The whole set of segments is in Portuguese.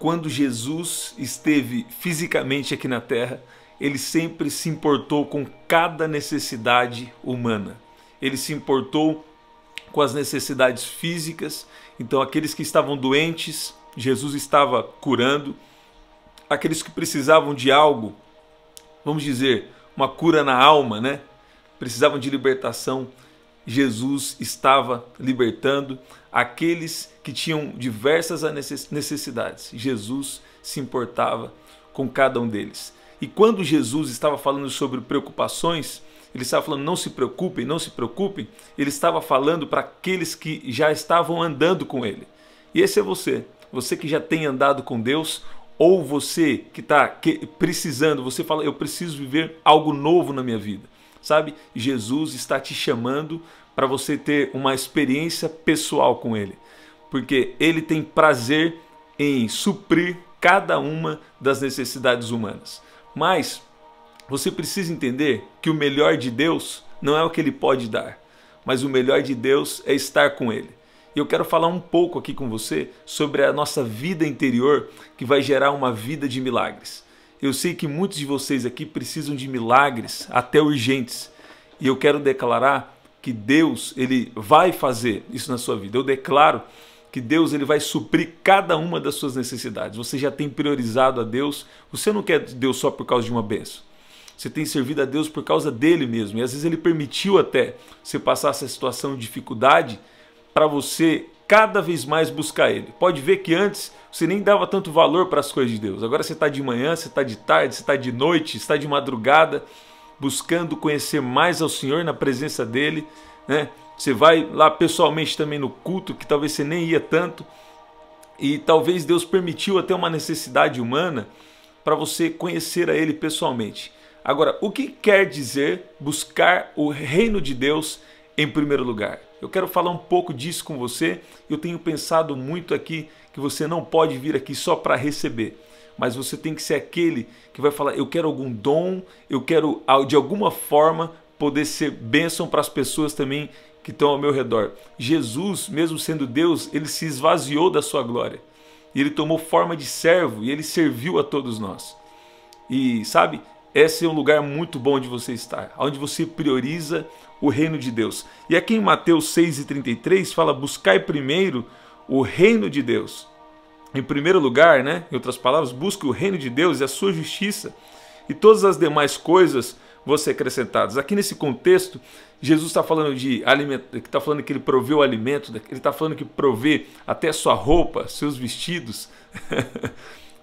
quando Jesus esteve fisicamente aqui na terra, ele sempre se importou com cada necessidade humana. Ele se importou com as necessidades físicas. Então, aqueles que estavam doentes, Jesus estava curando. Aqueles que precisavam de algo, vamos dizer, uma cura na alma, né? Precisavam de libertação, Jesus estava libertando. Aqueles que tinham diversas necessidades, Jesus se importava com cada um deles. E quando Jesus estava falando sobre preocupações, ele estava falando não se preocupem, não se preocupem, ele estava falando para aqueles que já estavam andando com ele. E esse é você, você que já tem andado com Deus, ou você que está precisando, você fala, eu preciso viver algo novo na minha vida. Sabe, Jesus está te chamando para você ter uma experiência pessoal com Ele. Porque Ele tem prazer em suprir cada uma das necessidades humanas. Mas você precisa entender que o melhor de Deus não é o que Ele pode dar, mas o melhor de Deus é estar com Ele. E eu quero falar um pouco aqui com você sobre a nossa vida interior que vai gerar uma vida de milagres. Eu sei que muitos de vocês aqui precisam de milagres, até urgentes. E eu quero declarar que Deus ele vai fazer isso na sua vida. Eu declaro que Deus ele vai suprir cada uma das suas necessidades. Você já tem priorizado a Deus. Você não quer Deus só por causa de uma bênção. Você tem servido a Deus por causa dele mesmo. E às vezes ele permitiu até você passar essa situação de dificuldade para você cada vez mais buscar Ele. Pode ver que antes você nem dava tanto valor para as coisas de Deus. Agora você está de manhã, você está de tarde, você está de noite, você está de madrugada, buscando conhecer mais ao Senhor na presença dEle, né? Você vai lá pessoalmente também no culto, que talvez você nem ia tanto. E talvez Deus permitiu até uma necessidade humana para você conhecer a Ele pessoalmente. Agora, o que quer dizer buscar o reino de Deus em primeiro lugar? Eu quero falar um pouco disso com você. Eu tenho pensado muito aqui que você não pode vir aqui só para receber, mas você tem que ser aquele que vai falar, eu quero algum dom, eu quero de alguma forma poder ser bênção para as pessoas também que estão ao meu redor. Jesus, mesmo sendo Deus, ele se esvaziou da sua glória. E ele tomou forma de servo e ele serviu a todos nós. E sabe, esse é um lugar muito bom de você estar, onde você prioriza o reino de Deus. E aqui em Mateus 6,33 fala, buscai primeiro o reino de Deus. Em primeiro lugar, né? Em outras palavras, busque o reino de Deus e a sua justiça, e todas as demais coisas vão ser acrescentadas. Aqui nesse contexto, Jesus está falando de alimento, está falando que ele provê o alimento, ele está falando que provê até sua roupa, seus vestidos,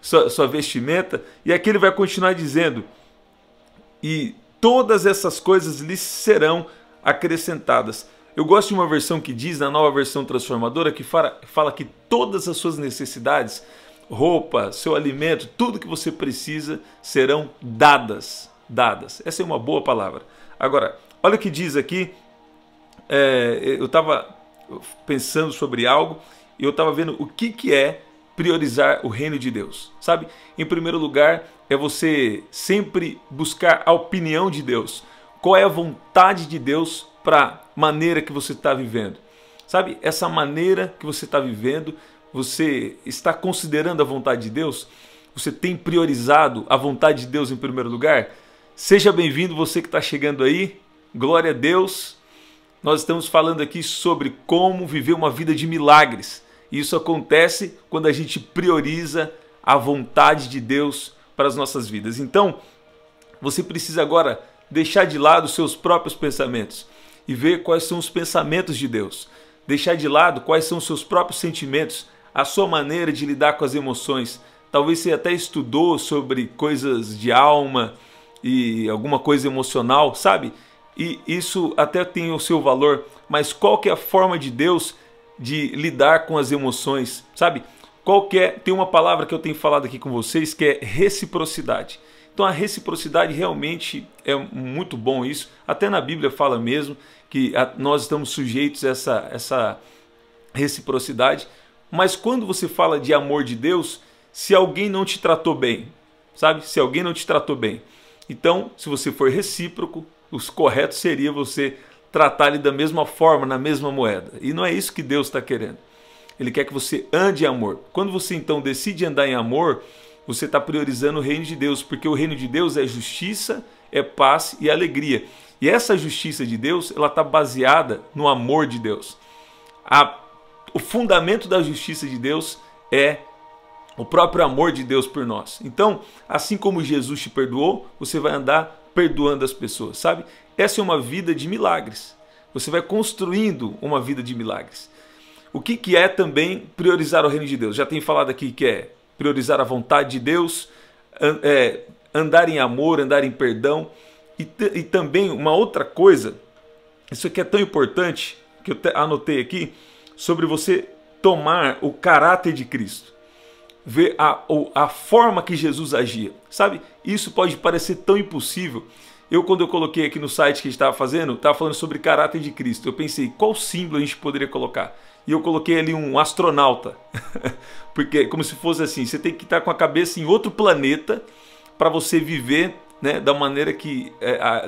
sua vestimenta, e aqui ele vai continuar dizendo, e todas essas coisas lhes serão acrescentadas. Eu gosto de uma versão que diz, na Nova Versão Transformadora, que fala que todas as suas necessidades, roupa, seu alimento, tudo que você precisa serão dadas. Essa é uma boa palavra. Agora, olha o que diz aqui. Eu estava pensando sobre algo e eu estava vendo o que é priorizar o reino de Deus. Sabe? Em primeiro lugar, é você sempre buscar a opinião de Deus. Qual é a vontade de Deus para a maneira que você está vivendo? Sabe, essa maneira que você está vivendo, você está considerando a vontade de Deus? Você tem priorizado a vontade de Deus em primeiro lugar? Seja bem-vindo você que está chegando aí, glória a Deus. Nós estamos falando aqui sobre como viver uma vida de milagres. E isso acontece quando a gente prioriza a vontade de Deus para as nossas vidas. Então, você precisa agora deixar de lado os seus próprios pensamentos e ver quais são os pensamentos de Deus. Deixar de lado quais são os seus próprios sentimentos, a sua maneira de lidar com as emoções. Talvez você até estudou sobre coisas de alma e alguma coisa emocional, sabe? E isso até tem o seu valor, mas qual que é a forma de Deus de lidar com as emoções, sabe? Tem uma palavra que eu tenho falado aqui com vocês que é reciprocidade. Então a reciprocidade realmente é muito bom isso. Até na Bíblia fala mesmo que nós estamos sujeitos a essa reciprocidade. Mas quando você fala de amor de Deus, se alguém não te tratou bem, sabe? Se alguém não te tratou bem. Então, se você for recíproco, o correto seria você tratar ele da mesma forma, na mesma moeda. E não é isso que Deus está querendo. Ele quer que você ande em amor. Quando você então decide andar em amor, você está priorizando o reino de Deus, porque o reino de Deus é justiça, é paz e alegria. E essa justiça de Deus, ela está baseada no amor de Deus. O fundamento da justiça de Deus é o próprio amor de Deus por nós. Então, assim como Jesus te perdoou, você vai andar perdoando as pessoas, sabe? Essa é uma vida de milagres. Você vai construindo uma vida de milagres. O que é também priorizar o reino de Deus? Já tenho falado aqui que é priorizar a vontade de Deus, andar em amor, andar em perdão. E também uma outra coisa, isso aqui é tão importante, que eu anotei aqui, sobre você tomar o caráter de Cristo. Ver a forma que Jesus agia. Sabe, isso pode parecer tão impossível. Quando eu coloquei aqui no site que a gente estava falando sobre caráter de Cristo. Eu pensei, qual símbolo a gente poderia colocar? E eu coloquei ali um astronauta. Porque como se fosse assim, você tem que estar com a cabeça em outro planeta para você viver, né, da maneira que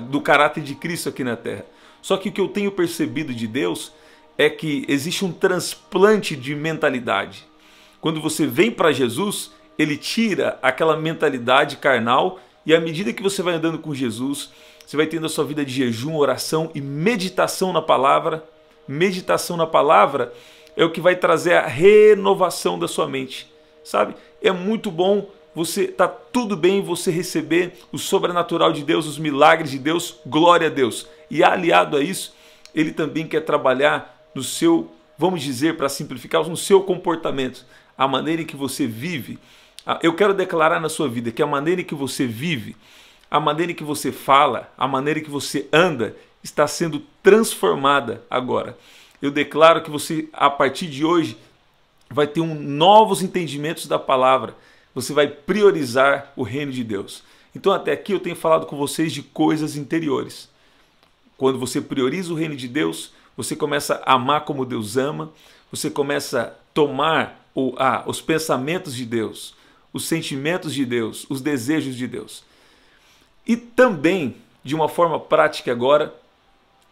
do caráter de Cristo aqui na Terra. Só que o que eu tenho percebido de Deus é que existe um transplante de mentalidade. Quando você vem para Jesus, ele tira aquela mentalidade carnal, e à medida que você vai andando com Jesus, você vai tendo a sua vida de jejum, oração e meditação na palavra. Meditação na palavra é o que vai trazer a renovação da sua mente, sabe? É muito bom tá tudo bem você receber o sobrenatural de Deus, os milagres de Deus, glória a Deus. E aliado a isso, ele também quer trabalhar no seu, vamos dizer, para simplificar, no seu comportamento, a maneira em que você vive. Eu quero declarar na sua vida que a maneira em que você vive, a maneira em que você fala, a maneira em que você anda, está sendo transformada agora. Eu declaro que você, a partir de hoje, vai ter novos entendimentos da palavra. Você vai priorizar o reino de Deus. Então até aqui eu tenho falado com vocês de coisas interiores. Quando você prioriza o reino de Deus, você começa a amar como Deus ama, você começa a tomar os pensamentos de Deus, os sentimentos de Deus, os desejos de Deus. E também, de uma forma prática agora,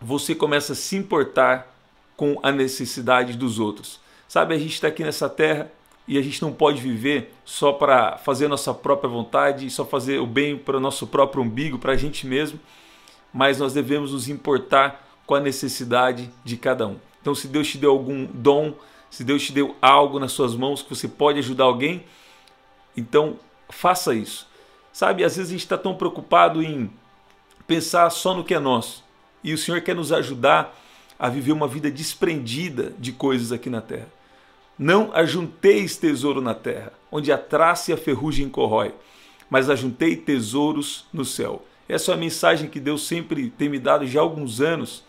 você começa a se importar com a necessidade dos outros. Sabe, a gente está aqui nessa terra e a gente não pode viver só para fazer a nossa própria vontade, só fazer o bem para o nosso próprio umbigo, para a gente mesmo, mas nós devemos nos importar com a necessidade de cada um. Então, se Deus te deu algum dom, se Deus te deu algo nas suas mãos que você pode ajudar alguém, então faça isso. Sabe, às vezes a gente está tão preocupado em pensar só no que é nosso. E o Senhor quer nos ajudar a viver uma vida desprendida de coisas aqui na terra. Não ajunteis tesouro na terra, onde a traça e a ferrugem corrói, mas ajuntei tesouros no céu. Essa é a mensagem que Deus sempre tem me dado já há alguns anos,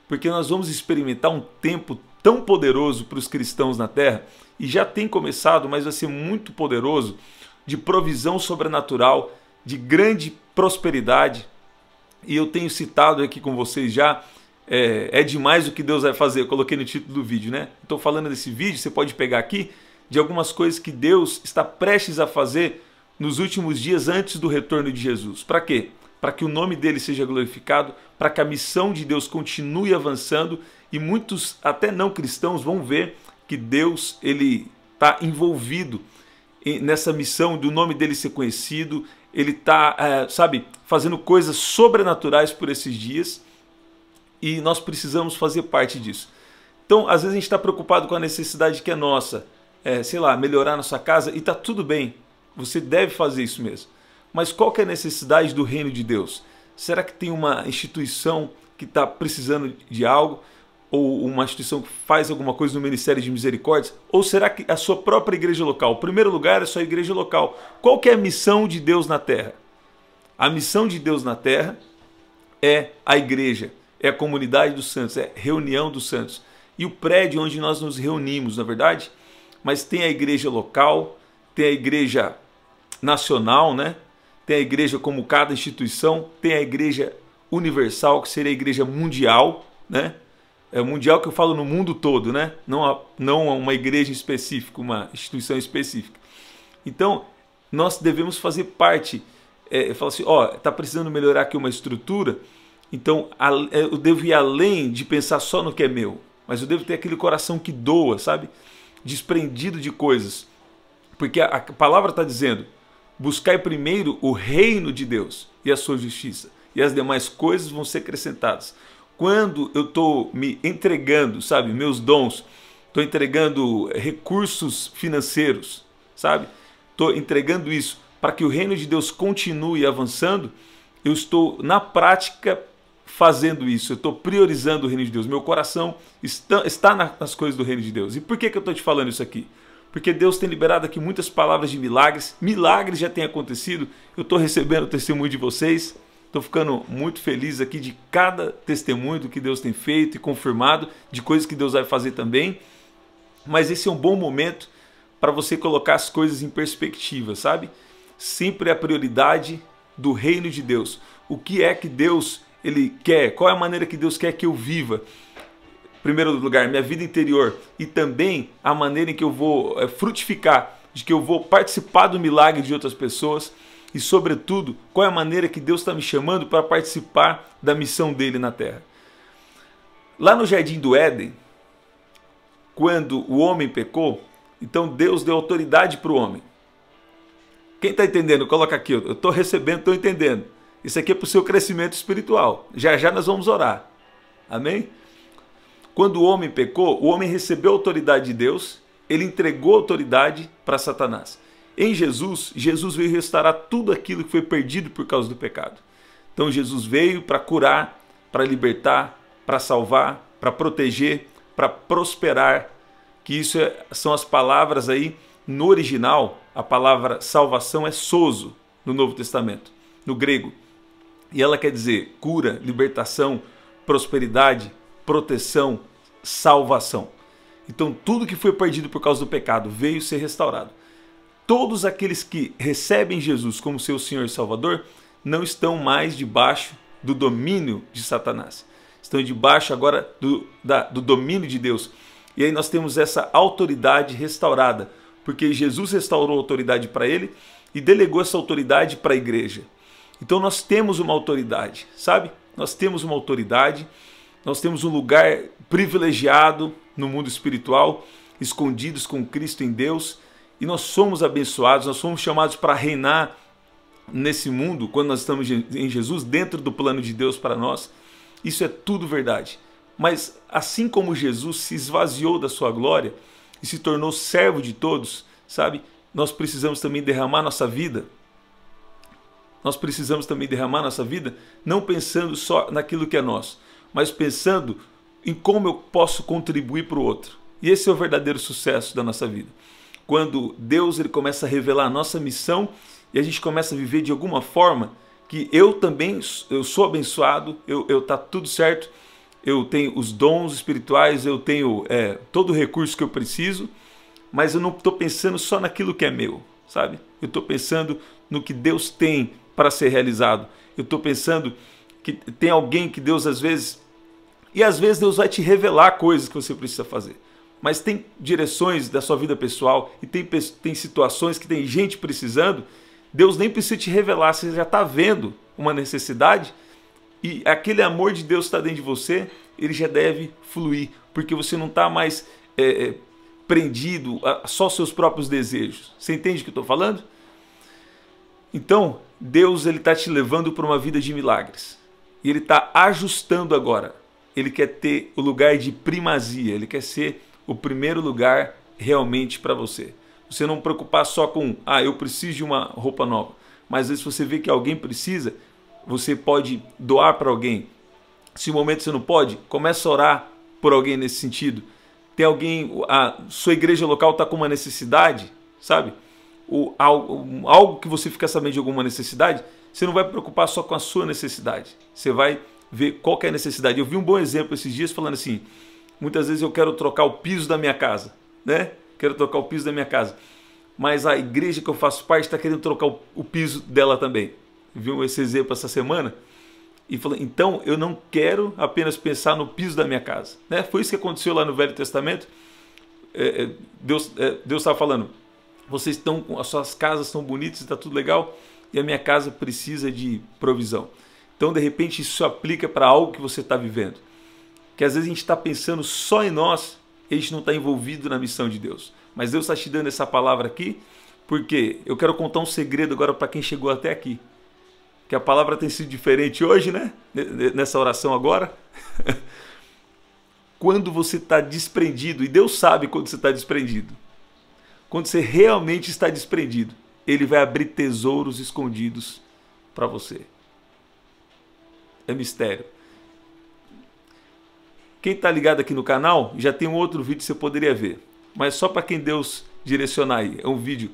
porque nós vamos experimentar um tempo tão poderoso para os cristãos na terra, e já tem começado, mas vai ser muito poderoso, de provisão sobrenatural, de grande prosperidade. E eu tenho citado aqui com vocês já, é demais o que Deus vai fazer. Eu coloquei no título do vídeo, né? Estou falando desse vídeo, você pode pegar aqui, de algumas coisas que Deus está prestes a fazer nos últimos dias antes do retorno de Jesus. Para quê? Para que o nome dele seja glorificado, para que a missão de Deus continue avançando, e muitos, até não cristãos, vão ver que Deus ele está envolvido nessa missão do nome dele ser conhecido. Ele está, fazendo coisas sobrenaturais por esses dias, e nós precisamos fazer parte disso. Então, às vezes a gente está preocupado com a necessidade que é nossa, melhorar nossa casa, e está tudo bem, você deve fazer isso mesmo. Mas qual que é a necessidade do reino de Deus? Será que tem uma instituição que está precisando de algo? Ou uma instituição que faz alguma coisa no Ministério de Misericórdia? Ou será que a sua própria igreja local? O primeiro lugar é a sua igreja local. Qual que é a missão de Deus na terra? A missão de Deus na terra é a igreja, é a comunidade dos santos, é a reunião dos santos. E o prédio onde nós nos reunimos, na verdade? Mas tem a igreja local, tem a igreja nacional, né? Tem a igreja como cada instituição, tem a igreja universal, que seria a igreja mundial, né? É o mundial que eu falo no mundo todo, né? Não uma igreja específica, uma instituição específica. Então, nós devemos fazer parte. Eu falo assim, está precisando melhorar aqui uma estrutura, então eu devo ir além de pensar só no que é meu, mas eu devo ter aquele coração que doa, sabe? desprendido de coisas. Porque a palavra está dizendo, buscai primeiro o reino de Deus e a sua justiça, e as demais coisas vão ser acrescentadas. Quando eu estou me entregando, sabe, meus dons, estou entregando recursos financeiros, sabe, estou entregando isso para que o reino de Deus continue avançando, eu estou na prática fazendo isso, eu estou priorizando o reino de Deus, meu coração está nas coisas do reino de Deus. E por que eu estou te falando isso aqui? Porque Deus tem liberado aqui muitas palavras de milagres, milagres já têm acontecido, eu estou recebendo o testemunho de vocês, estou ficando muito feliz aqui de cada testemunho do que Deus tem feito e confirmado, de coisas que Deus vai fazer também, mas esse é um bom momento para você colocar as coisas em perspectiva, sabe? Sempre a prioridade do reino de Deus. O que é que Deus ele quer? Qual é a maneira que Deus quer que eu viva? Em primeiro lugar, minha vida interior e também a maneira em que eu vou frutificar, de que eu vou participar do milagre de outras pessoas e, sobretudo, qual é a maneira que Deus está me chamando para participar da missão dele na terra. Lá no Jardim do Éden, quando o homem pecou, então Deus deu autoridade para o homem. Quem está entendendo? Coloca aqui, eu estou recebendo, estou entendendo. Isso aqui é para o seu crescimento espiritual. Já já nós vamos orar. Amém? Quando o homem pecou, o homem recebeu a autoridade de Deus, ele entregou a autoridade para Satanás. Em Jesus, Jesus veio restaurar tudo aquilo que foi perdido por causa do pecado. Então Jesus veio para curar, para libertar, para salvar, para proteger, para prosperar, que isso são as palavras aí, no original, a palavra salvação é sozo, no Novo Testamento, no grego. E ela quer dizer cura, libertação, prosperidade, proteção, salvação. Então tudo que foi perdido por causa do pecado veio ser restaurado. Todos aqueles que recebem Jesus como seu Senhor e Salvador não estão mais debaixo do domínio de Satanás. Estão debaixo agora do domínio de Deus. E aí nós temos essa autoridade restaurada, porque Jesus restaurou a autoridade para ele e delegou essa autoridade para a igreja. Então nós temos uma autoridade, sabe? Nós temos uma autoridade, nós temos um lugar privilegiado no mundo espiritual, escondidos com Cristo em Deus, e nós somos abençoados, nós somos chamados para reinar nesse mundo, quando nós estamos em Jesus, dentro do plano de Deus para nós. Isso é tudo verdade. Mas assim como Jesus se esvaziou da sua glória e se tornou servo de todos, sabe? Nós precisamos também derramar nossa vida. Nós precisamos também derramar nossa vida, não pensando só naquilo que é nosso, mas pensando em como eu posso contribuir para o outro. E esse é o verdadeiro sucesso da nossa vida. Quando Deus ele começa a revelar a nossa missão e a gente começa a viver de alguma forma que eu sou abençoado, tá tudo certo, eu tenho os dons espirituais, eu tenho todo o recurso que eu preciso, mas eu não estou pensando só naquilo que é meu, sabe? Eu estou pensando no que Deus tem para ser realizado. Eu estou pensando que tem alguém que Deus às vezes Deus vai te revelar coisas que você precisa fazer. Mas tem direções da sua vida pessoal e tem situações que tem gente precisando. Deus nem precisa te revelar, você já está vendo uma necessidade e aquele amor de Deus está dentro de você, ele já deve fluir, porque você não está mais prendido a só seus próprios desejos. Você entende o que eu estou falando? Então, Deus está te levando para uma vida de milagres. E Ele está ajustando agora. Ele quer ter o lugar de primazia, Ele quer ser o primeiro lugar realmente para você. Você não preocupar só com, eu preciso de uma roupa nova. Mas às vezes você vê que alguém precisa, você pode doar para alguém. Se no momento você não pode, começa a orar por alguém nesse sentido. Tem alguém, a sua igreja local está com uma necessidade, sabe? Algo que você fica sabendo de alguma necessidade, você não vai preocupar só com a sua necessidade. Você vai ver qual que é a necessidade. Eu vi um bom exemplo esses dias falando assim, muitas vezes eu quero trocar o piso da minha casa, né? Quero trocar o piso da minha casa. Mas a igreja que eu faço parte está querendo trocar o piso dela também. Viu esse exemplo essa semana? E falou, então eu não quero apenas pensar no piso da minha casa, né? Foi isso que aconteceu lá no Velho Testamento. Deus estava falando, as suas casas estão bonitas, está tudo legal, e a minha casa precisa de provisão. Então, de repente, isso se aplica para algo que você está vivendo. Que às vezes a gente está pensando só em nós a gente não está envolvido na missão de Deus. Mas Deus está te dando essa palavra aqui, porque eu quero contar um segredo agora para quem chegou até aqui. Que a palavra tem sido diferente hoje, né? Nessa oração agora. Quando você está desprendido, e Deus sabe quando você está desprendido. Quando você realmente está desprendido, Ele vai abrir tesouros escondidos para você. É mistério. Quem está ligado aqui no canal, já tem um outro vídeo que você poderia ver. Mas só para quem Deus direcionar aí. É um vídeo,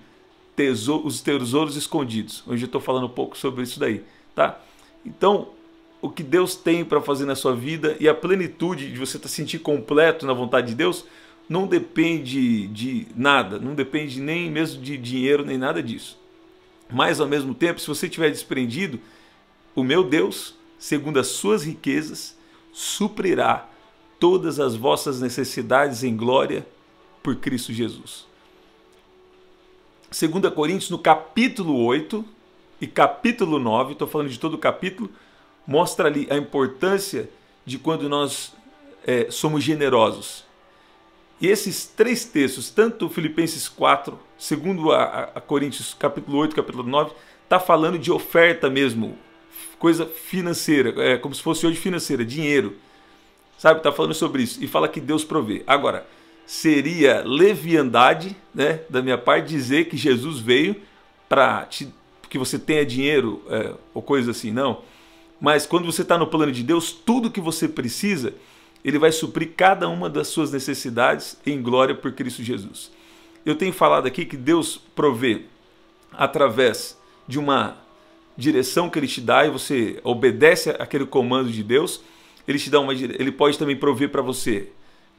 os tesouros escondidos. Hoje eu estou falando um pouco sobre isso daí. Tá? Então, o que Deus tem para fazer na sua vida e a plenitude de você se sentir completo na vontade de Deus, não depende de nada. Não depende nem mesmo de dinheiro, nem nada disso. Mas, ao mesmo tempo, se você estiver desprendido, o meu Deus, segundo as suas riquezas, suprirá todas as vossas necessidades em glória por Cristo Jesus. 2 Coríntios, no capítulo 8 e capítulo 9, estou falando de todo o capítulo, mostra ali a importância de quando nós somos generosos. E esses três textos, tanto Filipenses 4, segundo a Coríntios capítulo 8, capítulo 9, está falando de oferta mesmo, coisa financeira, como se fosse hoje financeira, dinheiro. Sabe, está falando sobre isso. E fala que Deus provê. Agora, seria leviandade, né, da minha parte dizer que Jesus veio para que você tenha dinheiro ou coisa assim, não. Mas quando você está no plano de Deus, tudo que você precisa, Ele vai suprir cada uma das suas necessidades em glória por Cristo Jesus. Eu tenho falado aqui que Deus provê através de uma direção que Ele te dá e você obedece àquele comando de Deus. Ele pode também prover para você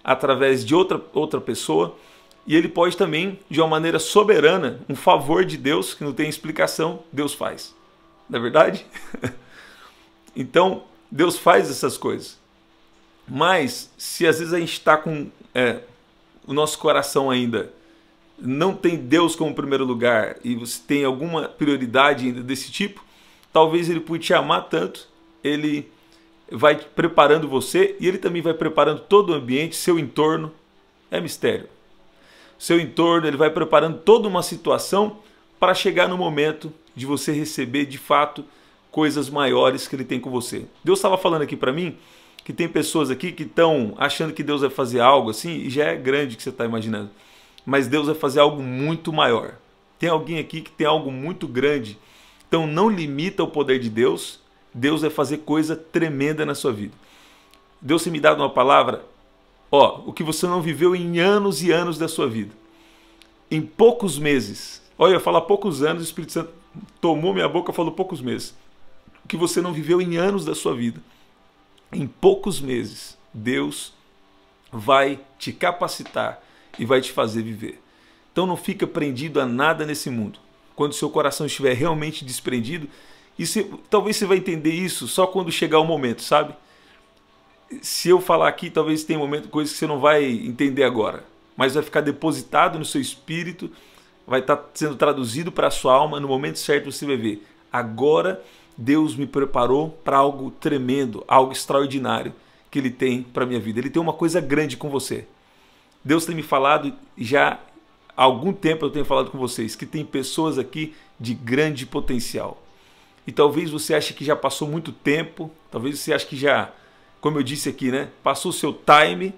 através de outra pessoa, e Ele pode também, de uma maneira soberana, um favor de Deus, que não tem explicação, Deus faz. Não é verdade? Então, Deus faz essas coisas. Mas, se às vezes a gente está com o nosso coração ainda, não tem Deus como primeiro lugar, e você tem alguma prioridade ainda desse tipo, talvez Ele por te amar tanto, Ele vai preparando você e Ele também vai preparando todo o ambiente, seu entorno. É mistério. Seu entorno, Ele vai preparando toda uma situação para chegar no momento de você receber de fato coisas maiores que Ele tem com você. Deus estava falando aqui para mim que tem pessoas aqui que estão achando que Deus vai fazer algo assim, e já é grande o que você está imaginando. Mas Deus vai fazer algo muito maior. Tem alguém aqui que tem algo muito grande. Então não limita o poder de Deus. Deus vai fazer coisa tremenda na sua vida. Deus tem me dado uma palavra, o que você não viveu em anos e anos da sua vida. Em poucos meses, eu ia falar poucos anos, o Espírito Santo tomou minha boca e falou poucos meses. O que você não viveu em anos da sua vida. Em poucos meses, Deus vai te capacitar e vai te fazer viver. Então não fica prendido a nada nesse mundo. Quando seu coração estiver realmente desprendido, talvez você vai entender isso só quando chegar o momento, sabe? Se eu falar aqui, talvez tenha coisas que você não vai entender agora, mas vai ficar depositado no seu espírito, vai estar sendo traduzido para a sua alma, no momento certo você vai ver. Agora Deus me preparou para algo tremendo, algo extraordinário que Ele tem para a minha vida. Ele tem uma coisa grande com você. Deus tem me falado, já há algum tempo eu tenho falado com vocês, que tem pessoas aqui de grande potencial. E talvez você ache que já passou muito tempo, talvez você ache que já, como eu disse aqui, né, passou o seu time,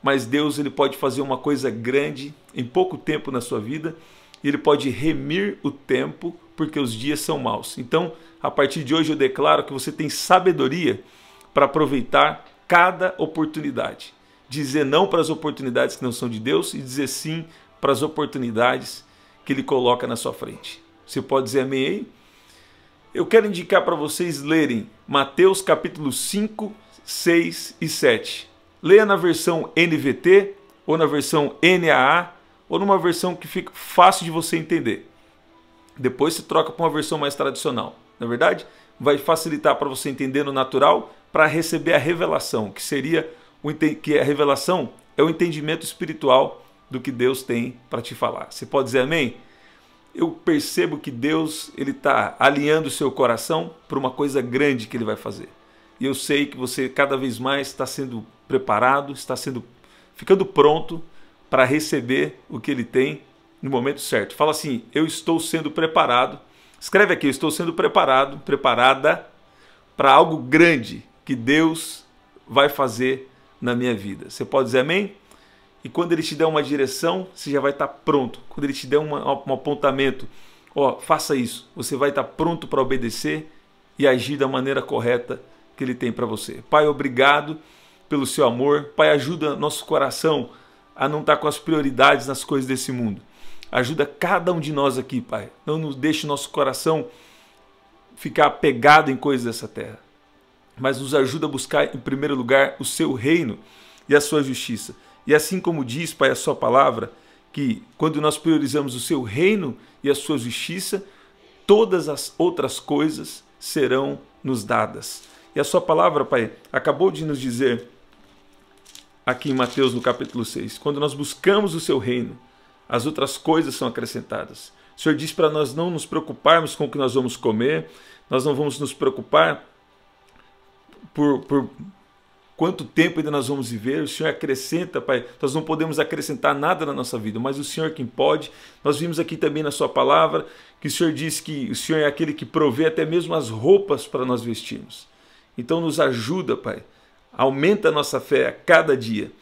mas Deus Ele pode fazer uma coisa grande em pouco tempo na sua vida, e Ele pode remir o tempo, porque os dias são maus. Então, a partir de hoje eu declaro que você tem sabedoria para aproveitar cada oportunidade. Dizer não para as oportunidades que não são de Deus e dizer sim para as oportunidades que Ele coloca na sua frente. Você pode dizer amém aí? Eu quero indicar para vocês lerem Mateus capítulo 5, 6 e 7. Leia na versão NVT, ou na versão NAA, ou numa versão que fica fácil de você entender. Depois se troca para uma versão mais tradicional. Na verdade, vai facilitar para você entender no natural, para receber a revelação, que a revelação é o entendimento espiritual do que Deus tem para te falar. Você pode dizer amém? Eu percebo que Deus está alinhando o seu coração para uma coisa grande que Ele vai fazer. E eu sei que você cada vez mais está sendo preparado, está sendo ficando pronto para receber o que ele tem no momento certo. Fala assim: eu estou sendo preparado. Escreve aqui: eu estou sendo preparado, preparada para algo grande que Deus vai fazer na minha vida. Você pode dizer amém? E quando ele te der uma direção, você já vai estar pronto. Quando ele te der um apontamento, ó, faça isso, você vai estar pronto para obedecer e agir da maneira correta que ele tem para você. Pai, obrigado pelo seu amor. Pai, ajuda nosso coração a não estar com as prioridades nas coisas desse mundo. Ajuda cada um de nós aqui, Pai. Não nos deixe nosso coração ficar apegado em coisas dessa terra, mas nos ajuda a buscar em primeiro lugar o seu reino e a sua justiça. E assim como diz, Pai, a sua palavra, que quando nós priorizamos o seu reino e a sua justiça, todas as outras coisas serão nos dadas. E a sua palavra, Pai, acabou de nos dizer aqui em Mateus, no capítulo 6, quando nós buscamos o seu reino, as outras coisas são acrescentadas. O Senhor diz para nós não nos preocuparmos com o que nós vamos comer, nós não vamos nos preocupar por quanto tempo ainda nós vamos viver. O Senhor acrescenta, Pai. Nós não podemos acrescentar nada na nossa vida, mas o Senhor quem pode. Nós vimos aqui também na sua palavra que o Senhor diz que o Senhor é aquele que provê até mesmo as roupas para nós vestirmos. Então nos ajuda, Pai. Aumenta a nossa fé a cada dia.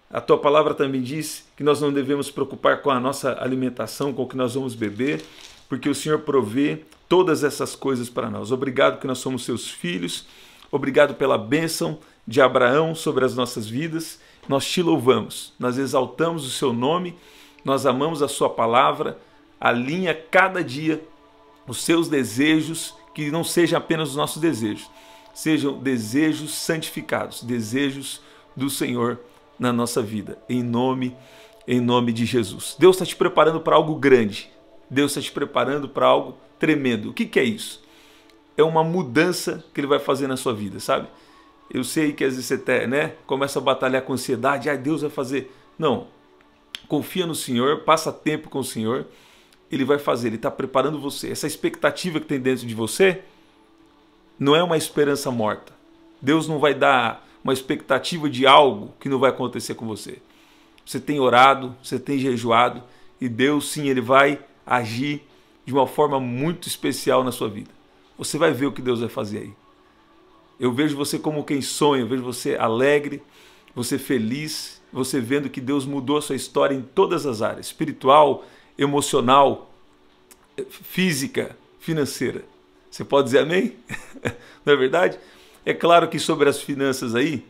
A tua palavra também diz que nós não devemos preocupar com a nossa alimentação, com o que nós vamos beber, porque o Senhor provê todas essas coisas para nós. Obrigado que nós somos seus filhos. Obrigado pela bênção de Abraão sobre as nossas vidas. Nós te louvamos, nós exaltamos o seu nome, nós amamos a sua palavra. Alinha cada dia os seus desejos, que não sejam apenas os nossos desejos, sejam desejos santificados, desejos do Senhor na nossa vida, em nome de Jesus. Deus está te preparando para algo grande, Deus está te preparando para algo tremendo. O que é isso? É uma mudança que Ele vai fazer na sua vida, sabe? Eu sei que às vezes você começa a batalhar com ansiedade, Deus vai fazer. Não, confia no Senhor, passa tempo com o Senhor, Ele vai fazer, Ele está preparando você. Essa expectativa que tem dentro de você não é uma esperança morta. Deus não vai dar uma expectativa de algo que não vai acontecer com você. Você tem orado, você tem jejuado, e Deus sim, Ele vai agir de uma forma muito especial na sua vida. Você vai ver o que Deus vai fazer aí. Eu vejo você como quem sonha, eu vejo você alegre, você feliz, você vendo que Deus mudou a sua história em todas as áreas, espiritual, emocional, física, financeira. Você pode dizer amém? Não é verdade? É claro que sobre as finanças aí,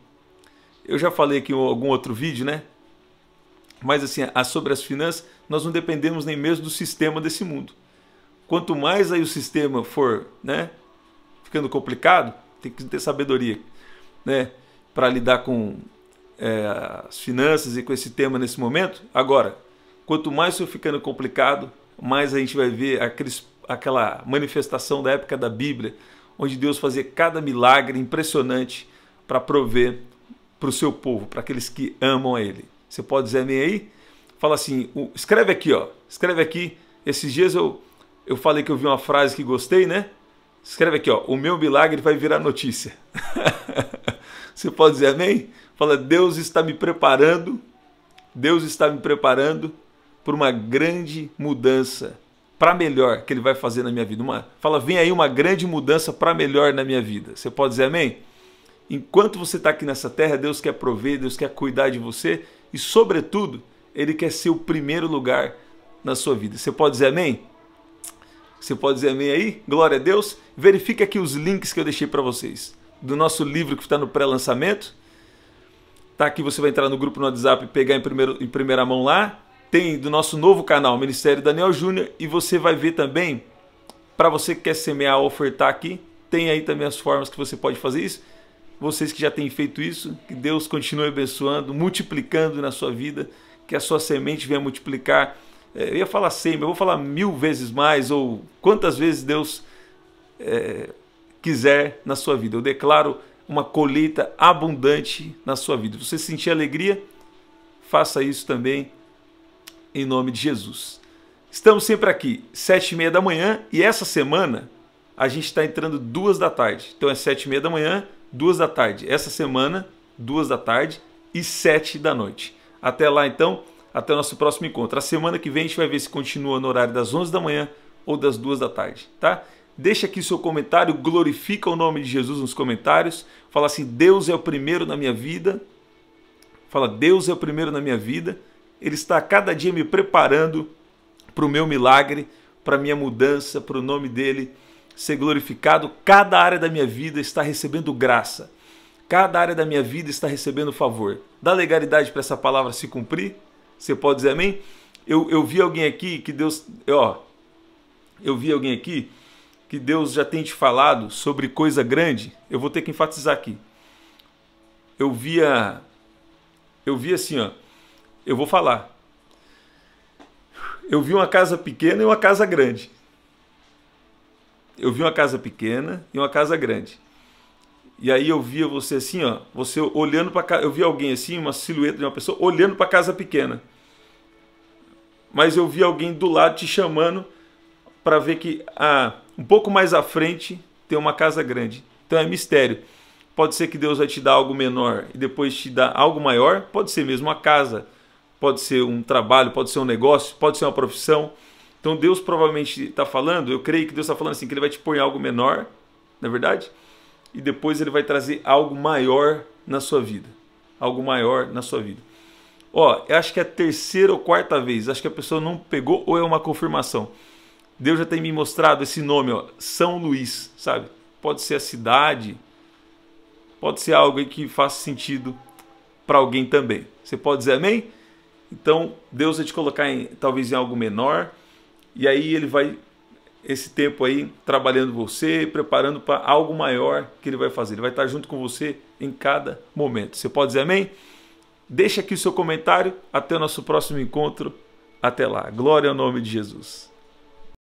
eu já falei aqui em algum outro vídeo, né? Mas assim, sobre as finanças, nós não dependemos nem mesmo do sistema desse mundo. Quanto mais aí o sistema for, ficando complicado, tem que ter sabedoria, para lidar com as finanças e com esse tema nesse momento. Agora, quanto mais for ficando complicado, mais a gente vai ver aquela manifestação da época da Bíblia, onde Deus fazia cada milagre impressionante para prover para o seu povo, para aqueles que amam a Ele. Você pode dizer amém aí? Fala assim, escreve aqui, escreve aqui. Esses dias eu falei que eu vi uma frase que gostei, Escreve aqui, o meu milagre vai virar notícia. Você pode dizer amém? Fala, Deus está me preparando por uma grande mudança para melhor que Ele vai fazer na minha vida. Fala, vem aí uma grande mudança para melhor na minha vida. Você pode dizer amém? Enquanto você está aqui nessa terra, Deus quer prover, Deus quer cuidar de você e, sobretudo, Ele quer ser o primeiro lugar na sua vida. Você pode dizer amém? Você pode dizer amém aí? Glória a Deus. Verifica aqui os links que eu deixei para vocês. Do nosso livro que está no pré-lançamento. Tá aqui, você vai entrar no grupo no WhatsApp e pegar em primeira mão lá. Tem do nosso novo canal, Ministério Daniel Júnior. E você vai ver também, para você que quer semear ou ofertar aqui, tem aí também as formas que você pode fazer isso. Vocês que já têm feito isso, que Deus continue abençoando, multiplicando na sua vida, que a sua semente venha multiplicar. Eu ia falar 100, mas eu vou falar 1000 vezes mais, ou quantas vezes Deus quiser na sua vida. Eu declaro uma colheita abundante na sua vida. Você sentir alegria, faça isso também em nome de Jesus. Estamos sempre aqui, 7h30 da manhã, e essa semana a gente está entrando 2 da tarde. Então é 7h30 da manhã, 2 da tarde. Essa semana, 2 da tarde e 7 da noite. Até lá então, até o nosso próximo encontro. A semana que vem a gente vai ver se continua no horário das 11 da manhã ou das 2 da tarde, tá? Deixa aqui seu comentário, glorifica o nome de Jesus nos comentários. Fala assim, Deus é o primeiro na minha vida. Fala, Deus é o primeiro na minha vida. Ele está a cada dia me preparando para o meu milagre, para a minha mudança, para o nome dele ser glorificado. Cada área da minha vida está recebendo graça. Cada área da minha vida está recebendo favor. Dá legalidade para essa palavra se cumprir? Você pode dizer amém? Eu vi alguém aqui que Deus... Eu vi alguém aqui que Deus já tem te falado sobre coisa grande. Eu vou ter que enfatizar aqui. Eu vi assim, ó. Eu vou falar. Eu vi uma casa pequena e uma casa grande. Eu vi uma casa pequena e uma casa grande. E aí eu via você assim, ó, você olhando para casa, eu vi alguém assim, uma silhueta de uma pessoa olhando para a casa pequena. Mas eu vi alguém do lado te chamando para ver que um pouco mais à frente tem uma casa grande. Então é mistério. Pode ser que Deus vai te dar algo menor e depois te dar algo maior. Pode ser mesmo uma casa, pode ser um trabalho, pode ser um negócio, pode ser uma profissão. Então Deus provavelmente está falando, eu creio que Deus está falando assim, que Ele vai te pôr em algo menor, não é verdade? E depois Ele vai trazer algo maior na sua vida. Algo maior na sua vida. Ó, eu acho que é a terceira ou quarta vez, acho que a pessoa não pegou ou é uma confirmação. Deus já tem me mostrado esse nome, ó, São Luís, sabe? Pode ser a cidade, pode ser algo aí que faça sentido para alguém também. Você pode dizer amém? Então, Deus vai te colocar talvez em algo menor, e aí Ele vai, esse tempo aí, trabalhando você, preparando para algo maior que Ele vai fazer. Ele vai estar junto com você em cada momento. Você pode dizer amém? Deixa aqui o seu comentário. Até o nosso próximo encontro. Até lá. Glória ao nome de Jesus.